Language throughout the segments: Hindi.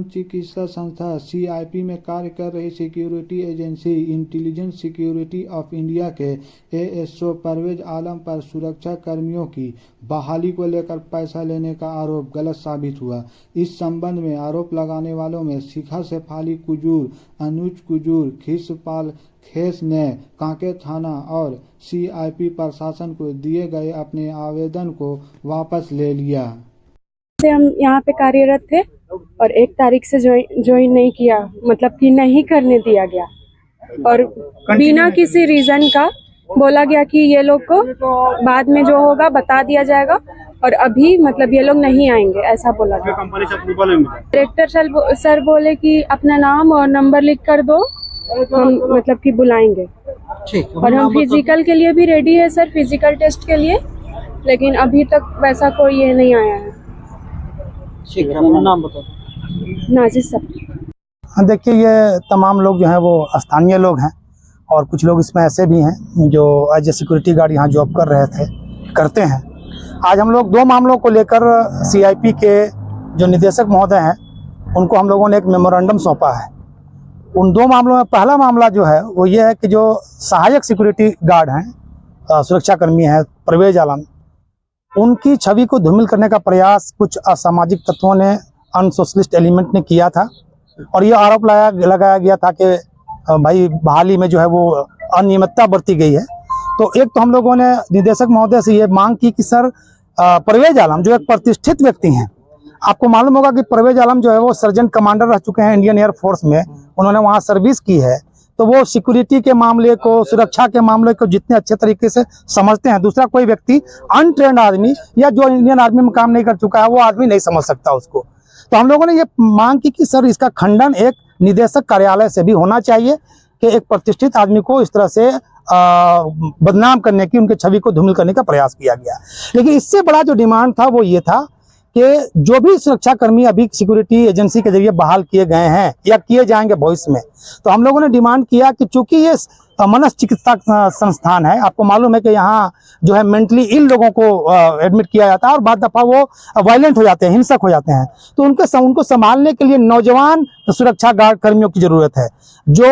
चिकित्सा संस्था सीआईपी में कार्य कर रही security agency intelligence security of India के एएसओ परवेज आलम पर सुरक्षा कर्मियों की बहाली को लेकर पैसा लेने का आरोप गलत साबित हुआ। इस संबंध में आरोप लगाने वालों में शिखा शेफाली कुजूर, अनुज कुजूर, खिसपाल खेस ने कांके थाना और सीआईपी प्रशासन को दिए गए अपने आवेदन को वापस ले लिया। हम यहाँ पे कार्यरत थे और 1 तारीख से ज्वाइन नहीं किया, मतलब कि नहीं करने दिया गया और बिना किसी रीजन का बोला गया कि ये लोग को बाद में जो होगा बता दिया जाएगा और अभी मतलब ये लोग नहीं आएंगे, ऐसा बोला गया। डायरेक्टर सर बोले कि अपना नाम और नंबर लिख कर दो, हम मतलब कि बुलाएंगे। और हम फिजिकल के लिए भी रेडी है सर, फिजिकल टेस्ट के लिए, लेकिन अभी तक वैसा कोई ये नहीं आया है। ठीक है, नाम बताओ। नाजिर साहब। देखिए, ये तमाम लोग जो हैं वो स्थानीय लोग हैं और कुछ लोग इसमें ऐसे भी हैं जो एज ए सिक्योरिटी गार्ड यहाँ जॉब करते हैं। आज हम लोग 2 मामलों को लेकर सीआईपी के जो निदेशक महोदय हैं उनको हम लोगों ने एक मेमोरेंडम सौंपा है। उन 2 मामलों में पहला मामला जो है वो ये है कि जो सहायक सिक्योरिटी गार्ड हैं, सुरक्षाकर्मी हैं परवेज आलम, उनकी छवि को धूमिल करने का प्रयास कुछ असामाजिक तत्वों ने, अनसोशलिस्ट एलिमेंट ने किया था और ये आरोप लगाया गया था कि भाई बहाली में जो है वो अनियमितता बरती गई है। तो एक तो हम लोगों ने निदेशक महोदय से ये मांग की कि सर, परवेज आलम जो एक प्रतिष्ठित व्यक्ति हैं, आपको मालूम होगा कि परवेज आलम जो है वो सर्जेंट कमांडर रह चुके हैं इंडियन एयरफोर्स में, उन्होंने वहाँ सर्विस की है, तो वो सिक्योरिटी के मामले को, सुरक्षा के मामले को जितने अच्छे तरीके से समझते हैं, दूसरा कोई व्यक्ति अनट्रेंड आदमी या जो इंडियन आर्मी में काम नहीं कर चुका है वो आदमी नहीं समझ सकता उसको। तो हम लोगों ने ये मांग की कि सर, इसका खंडन एक निदेशक कार्यालय से भी होना चाहिए कि एक प्रतिष्ठित आदमी को इस तरह से बदनाम करने की, उनके छवि को धूमिल करने का प्रयास किया गया। लेकिन इससे बड़ा जो डिमांड था वो ये था कि जो भी सुरक्षाकर्मी अभी सिक्योरिटी एजेंसी के जरिए बहाल किए गए हैं या किए जाएंगे भविष्य में, तो हम लोगों ने डिमांड किया कि चूंकि ये मनस चिकित्सा संस्थान है, आपको मालूम है कि यहाँ जो है मेंटली इल लोगों को एडमिट किया जाता है और बाद दफा वो वायलेंट हो जाते हैं, हिंसक हो जाते हैं। तो उनको संभालने के लिए नौजवान सुरक्षा गार्ड कर्मियों की जरूरत है, जो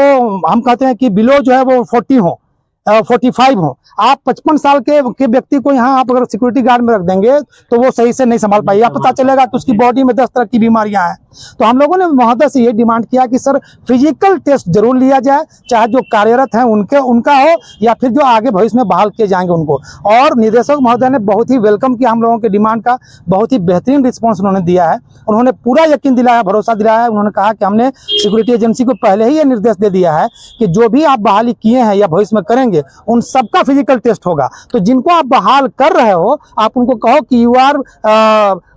हम कहते हैं कि बिलो जो है वो 40 हो, 45 हो। आप 55 साल के व्यक्ति को यहाँ आप अगर सिक्योरिटी गार्ड में रख देंगे तो वो सही से नहीं संभाल पाएगी, या पता चलेगा कि उसकी बॉडी में 10 तरह की बीमारियां हैं। तो हम लोगों ने महोदय से ये डिमांड किया कि सर, फिजिकल टेस्ट जरूर लिया जाए, चाहे जो कार्यरत हैं उनका हो या फिर जो आगे भविष्य में बहाल किए जाएंगे उनको। और निदेशक महोदय ने बहुत ही वेलकम किया हम लोगों के डिमांड का, बहुत ही बेहतरीन रिस्पॉन्स उन्होंने दिया है। उन्होंने पूरा यकीन दिलाया, भरोसा दिलाया है। उन्होंने कहा कि हमने सिक्योरिटी एजेंसी को पहले ही ये निर्देश दे दिया है कि जो भी आप बहाली किए हैं या भविष्य में करेंगे उन सबका फिजिकल टेस्ट होगा। तो जिनको आप बहाल कर रहे हो, आप उनको कहो कि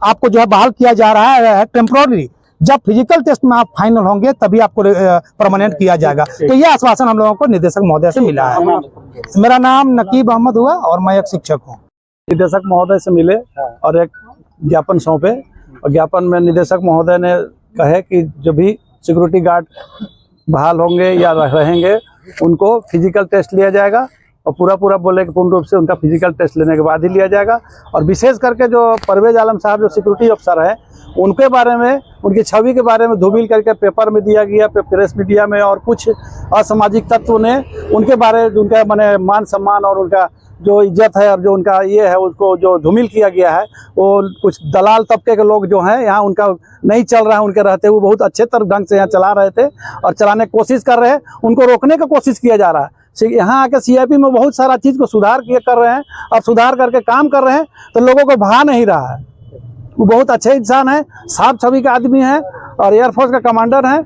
आपको जो है बहाल किया जा रहा है टेम्पोररी, जब फिजिकल टेस्ट में आप फाइनल होंगे तभी आपको परमानेंट किया जाएगा। तो ये आश्वासन हम लोगों को निदेशक महोदय से मिला है। मेरा नाम नकीब अहमद हुआ और मैं एक शिक्षक हूँ। निदेशक महोदय से मिले और एक ज्ञापन सौंपे और ज्ञापन में निदेशक महोदय ने कहे कि जो भी सिक्योरिटी गार्ड बहाल होंगे या रहेंगे उनको फिजिकल टेस्ट लिया जाएगा और पूरा बोले कि पूर्ण रूप से उनका फिजिकल टेस्ट लेने के बाद ही लिया जाएगा। और विशेष करके जो परवेज आलम साहब जो सिक्योरिटी अफसर है, उनके बारे में, उनकी छवि के बारे में धूमिल करके पेपर में दिया गया, प्रेस मीडिया में, और कुछ असामाजिक तत्व ने उनके बारे, उनका माने मान सम्मान और उनका जो इज्जत है और जो उनका ये है उसको जो धूमिल किया गया है, वो कुछ दलाल तबके के लोग जो हैं यहाँ उनका नहीं चल रहा है, उनके रहते हुए बहुत अच्छे ढंग से यहाँ चला रहे थे और चलाने की कोशिश कर रहे हैं, उनको रोकने की कोशिश किया जा रहा है। यहाँ आके सीआईपी में बहुत सारा चीज़ को सुधार कर रहे हैं और सुधार करके काम कर रहे हैं, तो लोगों को भा नहीं रहा है। वो बहुत अच्छे इंसान है, साफ छवि का आदमी है और एयरफोर्स का कमांडर है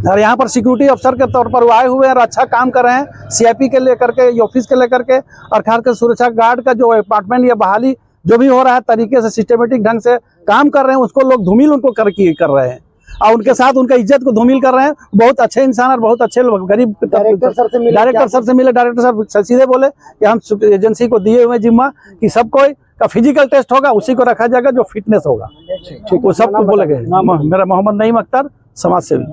और यहाँ पर सिक्योरिटी अफसर के तौर पर वो आए हुए हैं और अच्छा काम कर रहे हैं सीआईपी के लेकर के, ऑफिस के लेकर के, और खासकर सुरक्षा गार्ड का जो डिपार्टमेंट या बहाली जो भी हो रहा है तरीके से सिस्टमेटिक ढंग से काम कर रहे हैं, उसको लोग धूमिल उनको कर रहे हैं और उनके साथ उनका इज्जत को धूमिल कर रहे हैं। बहुत अच्छे इंसान और बहुत अच्छे लोग, गरीब डायरेक्टर सर से मिले। डायरेक्टर सर सीधे बोले कि हम एजेंसी को दिए हुए जिम्मा कि सब कोई का फिजिकल टेस्ट होगा, उसी को रखा जाएगा जो फिटनेस होगा। वो सबको बोले गए। मेरा मोहम्मद नईम अख्तर, समाज सेवी।